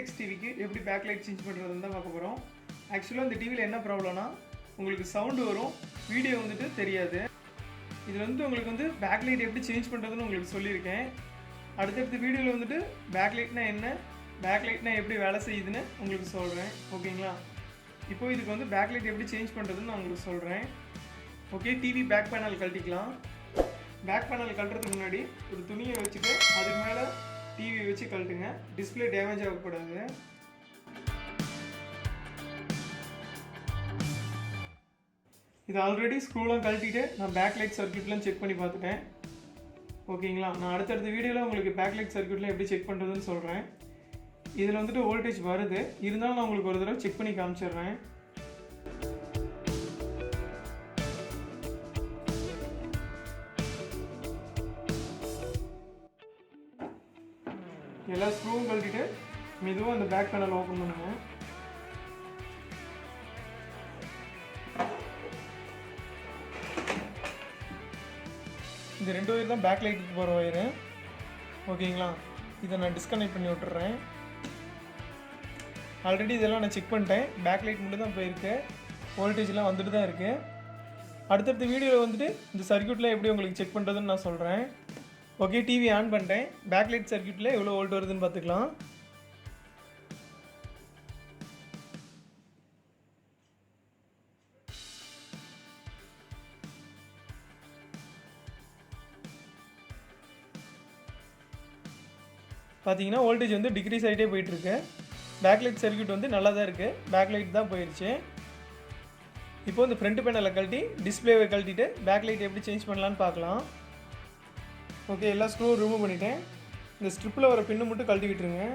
Index டிவிக்கு எப்படி backlight change பண்ணுறதுன்னு தான் பார்க்க போகிறோம். ஆக்சுவலாக இந்த டிவியில் என்ன ப்ராப்ளம்னா உங்களுக்கு சவுண்டு வரும், வீடியோ வந்துட்டு தெரியாது. இதில் உங்களுக்கு பேக்லைட் எப்படி சேஞ்ச் பண்ணுறதுன்னு உங்களுக்கு சொல்லியிருக்கேன். அடுத்தடுத்த வீடியோவில் வந்துட்டு பேக்லைட்னா என்ன, பேக்லைட்னா எப்படி வேலை செய்யுதுன்னு உங்களுக்கு சொல்கிறேன். ஓகேங்களா? இப்போ இதுக்கு பேக்லைட் எப்படி சேஞ்ச் பண்ணுறதுன்னு நான் உங்களுக்கு சொல்கிறேன். ஓகே, டிவி பேக் பேனல் கழட்டிக்கலாம். பேக் பேனல் கழட்டுறதுக்கு முன்னாடி ஒரு துணியை வச்சுட்டு அதுக்கு மேலே டிவி வச்சு கழட்டுங்க. டிஸ்பிளே டேமேஜ் ஆகக்கூடாது. இது ஆல்ரெடி ஸ்க்ரூலாம் கழட்டிட்டு நான் பேக்லைட் சர்க்யூட்லாம் செக் பண்ணி பார்த்துட்டேன். ஓகேங்களா? நான் அடுத்தடுத்த வீடியோவில் உங்களுக்கு பேக்லைட் சர்க்யூட்லாம் எப்படி செக் பண்ணுறதுன்னு சொல்கிறேன். இதில் வோல்டேஜ் வருது, இருந்தாலும் நான் உங்களுக்கு ஒரு தடவை செக் பண்ணி காமிச்சிடுறேன். எல்லா ஸ்க்ரூவும் கழட்டிட்டு மெதுவாக அந்த பேக் பேனல் ஓப்பன் பண்ணுங்க. இந்த 2 ஒயர் தான் பேக் லைட்டுக்கு போகிற ஒயரு. ஓகேங்களா? இதை நான் டிஸ்கனெக்ட் பண்ணி விட்டுறேன். ஆல்ரெடி இதெல்லாம் நான் செக் பண்ணிட்டேன். பேக் லைட் மட்டும் தான் போயிருக்கு, வோல்டேஜ்லாம் வந்துட்டு தான் இருக்குது. அடுத்தடுத்த வீடியோவில் இந்த சர்க்யூட்டில் எப்படி உங்களுக்கு செக் பண்ணுறதுன்னு நான் சொல்கிறேன். ஓகே, டிவி ஆன் பண்ணிட்டேன். பேக்லைட் சர்க்யூட்டில் எவ்வளோ வோல்ட் வருதுன்னு பார்த்துக்கலாம். பார்த்தீங்கன்னா வோல்டேஜ் டிக்ரீஸ் ஆகிட்டே போயிட்டுருக்கு. பேக்லைட் சர்க்யூட் நல்லா தான் இருக்குது, பேக்லைட் தான் போயிடுச்சு. இப்போ இந்த ஃப்ரண்ட் பேனலை கழட்டி டிஸ்பிளேவை கழட்டிட்டு பேக்லைட் எப்படி சேஞ்ச் பண்ணலான்னு பார்க்கலாம். ஓகே, எல்லா ஸ்க்ரூவும் ரிமூவ் பண்ணிட்டேன். இந்த ஸ்ட்ரிப்பில் வர பின்னு மட்டும் கழட்டி விட்டுருங்க.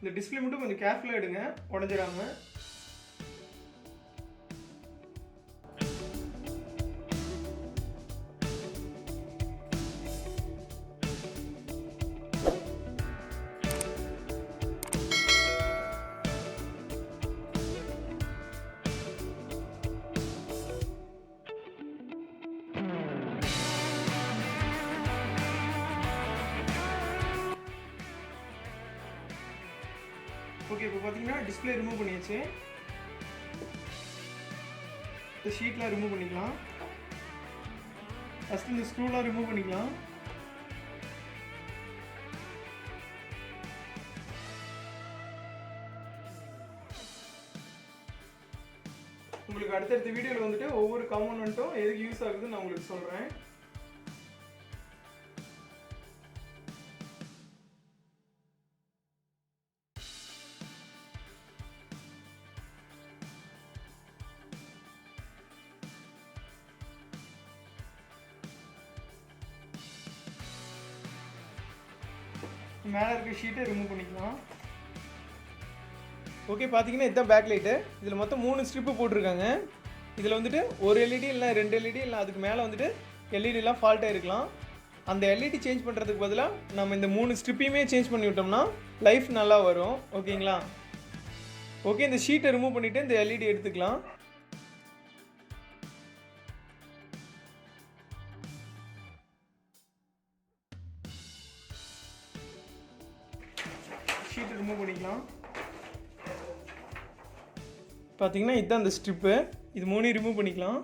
இந்த டிஸ்பிளே மட்டும் கொஞ்சம் கேர்ஃபுல்லாக எடுங்க, உடஞ்சிடாம. ஓகே, இப்போ பார்த்தீங்கன்னா டிஸ்பிளே ரிமூவ் பண்ணியாச்சு. இந்த ஷீட்லாம் ரிமூவ் பண்ணிக்கலாம். ஃபஸ்ட்டு இந்த ஸ்க்ரூலாம் ரிமூவ் பண்ணிக்கலாம். உங்களுக்கு அடுத்தடுத்த வீடியோவில் ஒவ்வொரு காம்போனன்ட்டும் எதுக்கு யூஸ் ஆகுதுன்னு நான் உங்களுக்கு சொல்கிறேன். மேலே இருக்க ஷீட்டை ரிமூவ் பண்ணிக்கலாம். ஓகே, பார்த்தீங்கன்னா இதுதான் பேக் லைட்டு. இதில் மொத்தம் 3 ஸ்ட்ரிப்பு போட்டிருக்காங்க. இதில் ஒரு எல்இடி இல்லை 2 எல்இடி இல்லை அதுக்கு மேலே எல்இடிலாம் ஃபால்ட்டாக இருக்கலாம். அந்த எல்இடி சேஞ்ச் பண்ணுறதுக்கு பதிலாக நம்ம இந்த 3 ஸ்ட்ரிப்பையுமே சேஞ்ச் பண்ணி விட்டோம்னா லைஃப் நல்லா வரும். ஓகேங்களா? ஓகே, இந்த ஷீட்டை ரிமூவ் பண்ணிவிட்டு இந்த எல்இடி எடுத்துக்கலாம். ஷீட்டை ரிமூவ் பண்ணிக்கலாம். பார்த்தீங்கன்னா இதுதான் அந்த ஸ்ட்ரிப்பு. இது 3 ரிமூவ் பண்ணிக்கலாம்.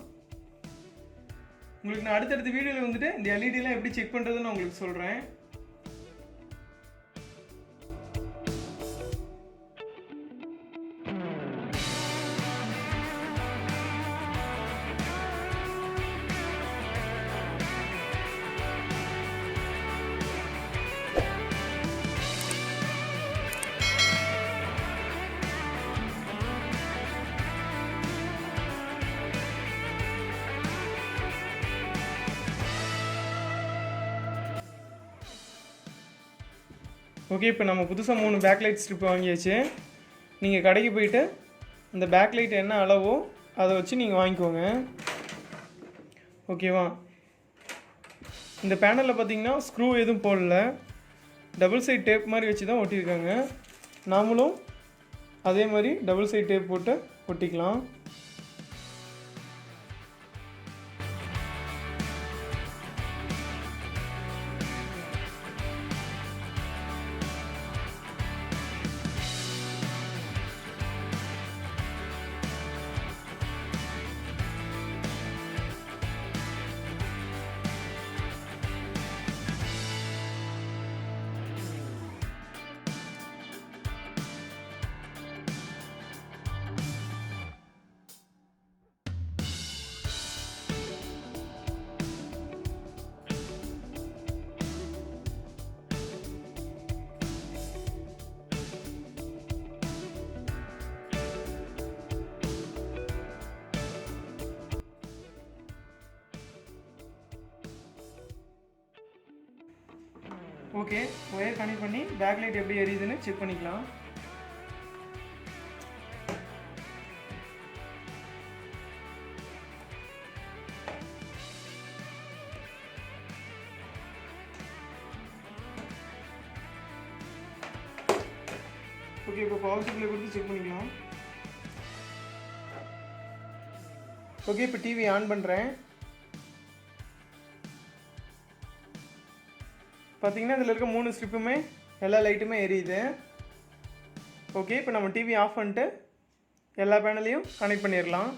உங்களுக்கு நான் அடுத்தடுத்த வீடியோவில் இந்த எல்இடிலாம் எப்படி செக் பண்ணுறதுன்னு நான் உங்களுக்கு சொல்கிறேன். ஓகே, இப்போ நம்ம புதுசாக 3 பேக்லைட் ஸ்ட்ரிப் வாங்கியாச்சு. நீங்கள் கடைக்கு போயிட்டு அந்த பேக்லைட் என்ன அளவோ அதை வச்சு நீங்கள் வாங்கிக்கோங்க. ஓகேவா? இந்த பேனலில் பார்த்தீங்கன்னா ஸ்க்ரூ எதுவும் போடல, டபுள் சைட் டேப் மாதிரி வச்சு தான் ஒட்டியிருக்காங்க. நாமளும் அதே மாதிரி டபுள் சைட் டேப் போட்டு ஒட்டிக்கலாம். ஓகே, ஒயர் கனெக்ட் பண்ணி பேக்லைட் எப்படி எரியுதுன்னு செக் பண்ணிக்கலாம். ஓகே, இப்போ பவர் சப்ளை கொடுத்து செக் பண்ணிக்கலாம். ஓகே, இப்போ டிவி ஆன் பண்ணுறேன். பார்த்தீங்கன்னா இதில் இருக்க 3 ஸ்ட்ரிப்புமே எல்லா லைட்டுமே எரியுது. ஓகே, இப்போ நம்ம டிவி ஆஃப் பண்ணிட்டு எல்லா பேனலையும் கனெக்ட் பண்ணிடலாம்.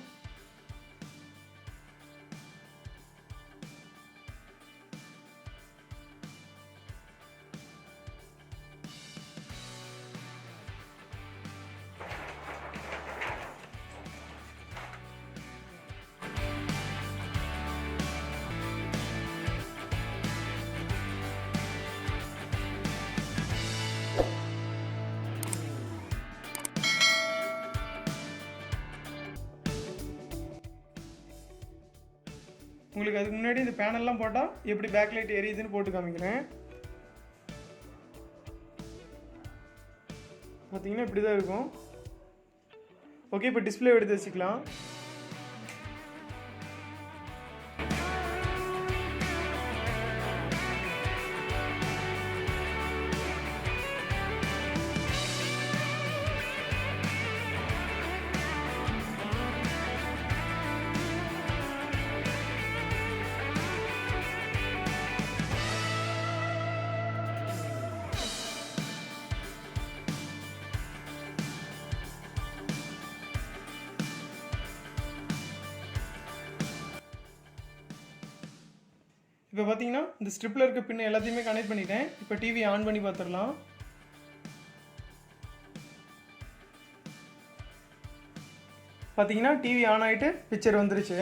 உங்களுக்கு அதுக்கு முன்னாடி இந்த பேனல்லாம் போட்டால் எப்படி பேக்லைட் எரியுதுன்னு போட்டு காமிக்கிறேன். பார்த்தீங்கன்னா இப்படி தான் இருக்கும். ஓகே, இப்போ டிஸ்பிளே எடுத்து வச்சுக்கலாம். இப்போ பார்த்தீங்கன்னா இந்த ஸ்ட்ரிப்பில் இருக்க பின் எல்லாத்தையுமே கனெக்ட் பண்ணிட்டேன். இப்போ டிவி ஆன் பண்ணி பார்த்துடலாம். பார்த்தீங்கன்னா டிவி ஆன் ஆகிட்டு பிக்சர் வந்துருச்சு.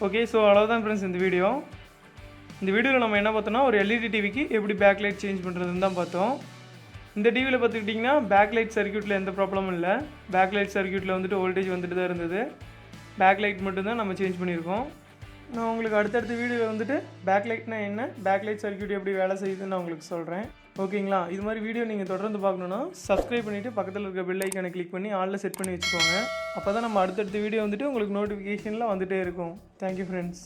ஓகே, ஸோ அவ்வளோதான் ஃப்ரெண்ட்ஸ் இந்த வீடியோ. இந்த வீடியோவில் நம்ம என்ன பார்த்தோம்னா ஒரு எல்இடி டிவிக்கு எப்படி பேக்லைட் சேஞ்ச் பண்ணுறதுன்னு தான் பார்த்தோம். இந்த டிவியில் பார்த்துக்கிட்டிங்கன்னா பேக்லைட் சர்க்யூட்டில் எந்த ப்ராப்ளமும் இல்லை. பேக்லைட் சர்க்யூட்டில் வந்துட்டு வோல்டேஜ் வந்துட்டு தான் இருந்தது. பேக்லைட் மட்டும்தான் நம்ம சேஞ்ச் பண்ணியிருக்கோம். நான் உங்களுக்கு அடுத்தடுத்த வீடியோவில் வந்துட்டு பேக்லைட்னா என்ன, பேக்லைட் சர்க்யூட் எப்படி வேலை செய்யுதுன்னு நான் உங்களுக்கு சொல்கிறேன். ஓகேங்களா? இது மாதிரி வீடியோ நீங்கள் தொடர்ந்து பார்க்கணுன்னா சப்ஸ்கிரைப் பண்ணிவிட்டு பக்கத்தில் இருக்க பெல் ஐக்கானை கிளிக் பண்ணி ஆலில் செட் பண்ணி வச்சுக்கோங்க. அப்போ தான் நம்ம அடுத்தடுத்த வீடியோ வந்துட்டு உங்களுக்கு நோட்டிஃபிகேஷனில் வந்துகிட்டே இருக்கும். Thank you friends.